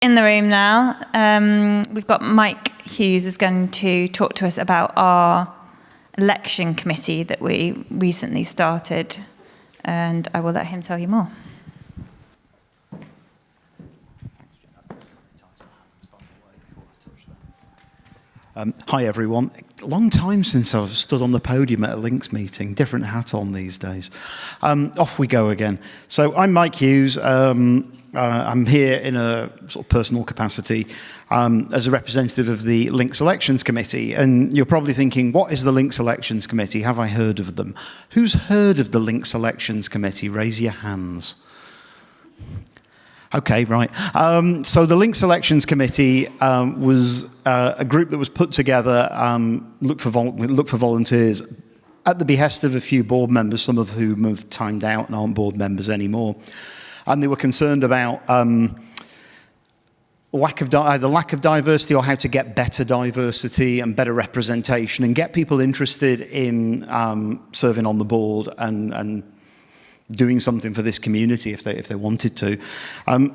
In the room now, we've got Mike Hughes is going to talk to us about our election committee that we recently started, and I will let him tell you more. Hi everyone. Long time since I've stood on the podium at a LINX meeting. Different hat on these days. Off we go again. So I'm Mike Hughes. I'm here in a sort of personal capacity as a representative of the LINX Elections Committee. And you're probably thinking, what is the LINX Elections Committee? Have I heard of them? Who's heard of the LINX Elections Committee? Raise your hands. Okay, right. So the LINX Elections Committee was a group that was put together, look for volunteers, at the behest of a few board members, some of whom have timed out and aren't board members anymore. And they were concerned about either lack of diversity or how to get better diversity and better representation and get people interested in serving on the board and doing something for this community if they wanted to.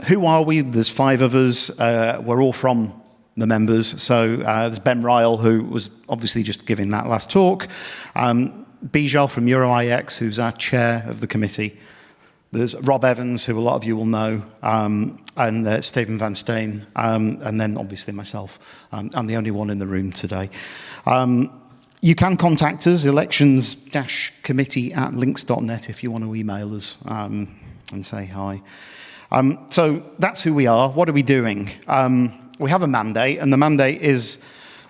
Who are we? There's 5 of us. We're all from the members. So there's Ben Ryle, who was obviously just giving that last talk. Bijal from EuroIX, who's our chair of the committee. There's Rob Evans, who a lot of you will know, and Stephen Van Steen, and then obviously myself. I'm the only one in the room today. You can contact us, elections-committee@linx.net, if you want to email us and say hi. So that's who we are. What are we doing? We have a mandate, and the mandate is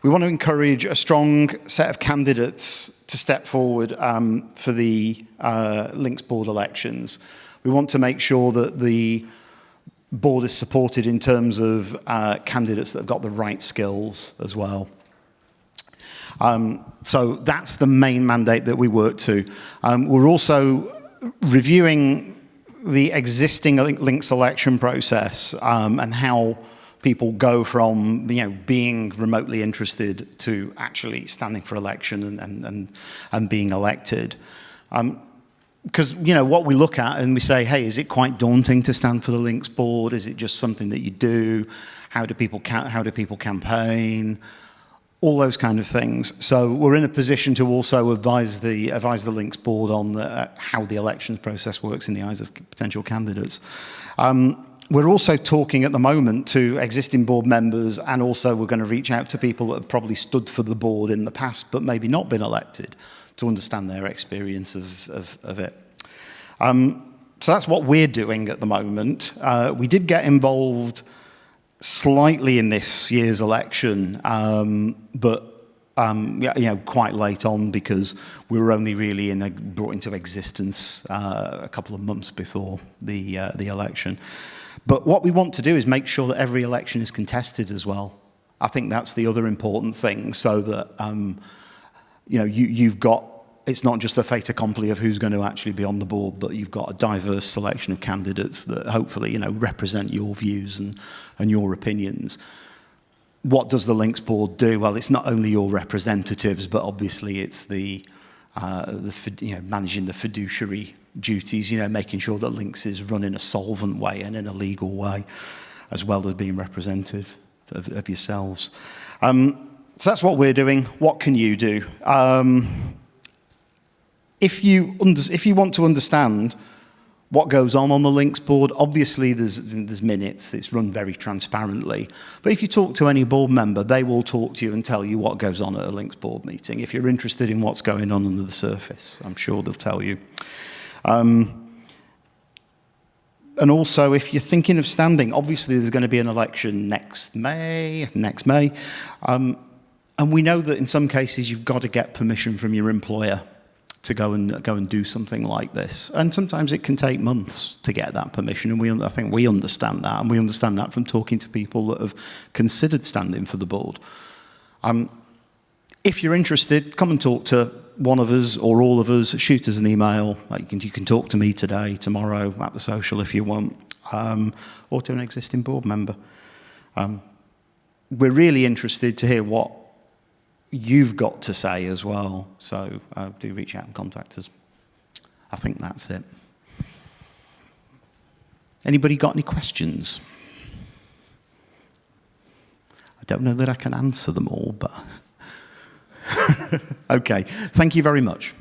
we want to encourage a strong set of candidates to step forward for the LINX board elections. We want to make sure that the board is supported in terms of candidates that have got the right skills as well. So that's the main mandate that we work to. We're also reviewing the existing LINX election process and how people go from being remotely interested to actually standing for election and being elected. Because what we look at and we say, hey, is it quite daunting to stand for the LINX board? Is it just something that you do? How do people campaign? All those kind of things. So we're in a position to also advise the LINX board on how the elections process works in the eyes of potential candidates. We're also talking at the moment to existing board members, and also we're going to reach out to people that have probably stood for the board in the past but maybe not been elected to understand their experience of it. So that's what we're doing at the moment. We did get involved slightly in this year's election, but quite late on because we were only really brought into existence a couple of months before the election. But what we want to do is make sure that every election is contested as well. I think that's the other important thing, so that you've got, it's not just a fait accompli of who's going to actually be on the board, but you've got a diverse selection of candidates that hopefully represent your views and your opinions. What does the LINX board do? Well, it's not only your representatives, but obviously it's managing the fiduciary duties, making sure that LINX is run in a solvent way and in a legal way, as well as being representative of yourselves. So that's what we're doing. What can you do? If you want to understand what goes on the LINX board, obviously there's minutes. It's run very transparently. But if you talk to any board member, they will talk to you and tell you what goes on at a LINX board meeting. If you're interested in what's going on under the surface, I'm sure they'll tell you. And also, if you're thinking of standing, obviously there's going to be an election next May. And we know that in some cases you've got to get permission from your employer to go and do something like this. And sometimes it can take months to get that permission, and I think we understand that, and we understand that from talking to people that have considered standing for the board. If you're interested, come and talk to one of us or all of us. Shoot us an email. You can talk to me today, tomorrow, at the social if you want, or to an existing board member. We're really interested to hear what you've got to say as well, so do reach out and contact us. I think that's it. Anybody got any questions? don't know that I can answer them all, but okay. Thank you very much.